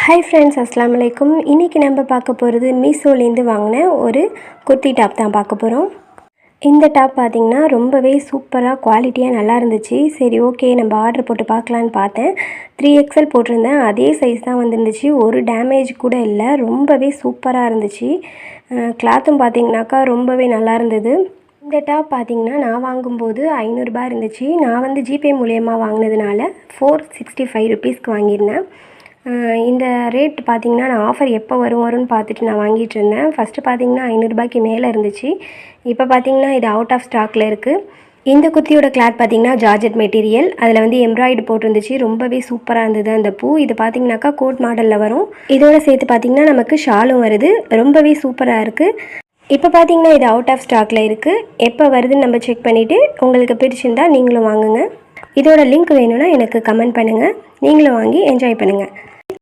Hi friends, அஸ்ஸலாமு அலைக்கும். இன்றைக்கி நம்ம பார்க்க போகிறது மீஷோலேருந்து வாங்கின ஒரு குர்த்தி டாப் தான் பார்க்க போகிறோம். இந்த டாப் பார்த்திங்கன்னா ரொம்பவே சூப்பராக குவாலிட்டியாக நல்லா இருந்துச்சு. சரி, ஓகே, நம்ம ஆர்டர் போட்டு பார்க்கலான்னு பார்த்தேன். 3XL போட்டிருந்தேன். அதே சைஸ் தான் வந்துருந்துச்சு. ஒரு டேமேஜ் கூட இல்லை. ரொம்பவே சூப்பராக இருந்துச்சு. கிளாத்தும் பார்த்திங்கனாக்கா ரொம்பவே நல்லா இருந்தது. இந்த டாப் பார்த்திங்கன்னா நான் வாங்கும்போது 500 ரூபாய் இருந்துச்சு. நான் வந்து ஜிபே மூலயமா வாங்கினதுனால 465 ருபீஸ்க்கு வாங்கியிருந்தேன். இந்த ரேட் பார்த்திங்கன்னா நான் ஆஃபர் எப்போ வரும்னு பார்த்துட்டு நான் வாங்கிட்டு இருந்தேன். ஃபஸ்ட்டு பார்த்திங்கன்னா 500 ரூபாய்க்கு மேலே இருந்துச்சு. இப்போ பார்த்திங்கன்னா இது அவுட் ஆஃப் ஸ்டாக்கில் இருக்குது. இந்த குர்த்தியோட கிளாத் பார்த்திங்கன்னா ஜார்ஜெட் மெட்டீரியல். அதில் வந்து எம்ப்ராய்டு போட்டிருந்துச்சு. ரொம்பவே சூப்பராக இருந்தது அந்த பூ. இது பார்த்திங்கனாக்கா கோட் மாடலில் வரும். இதோட சேர்த்து பார்த்திங்கன்னா நமக்கு ஷாலும் வருது. ரொம்பவே சூப்பராக இருக்குது. இப்போ பார்த்திங்கன்னா இது அவுட் ஆஃப் ஸ்டாக்கில் இருக்குது. எப்போ வருதுன்னு நம்ம செக் பண்ணிவிட்டு உங்களுக்கு பிடிச்சிருந்தால் நீங்களும் வாங்குங்க. இதோட லிங்க் வேணும்னா எனக்கு கமெண்ட் பண்ணுங்கள். நீங்களும் வாங்கி என்ஜாய் பண்ணுங்கள்.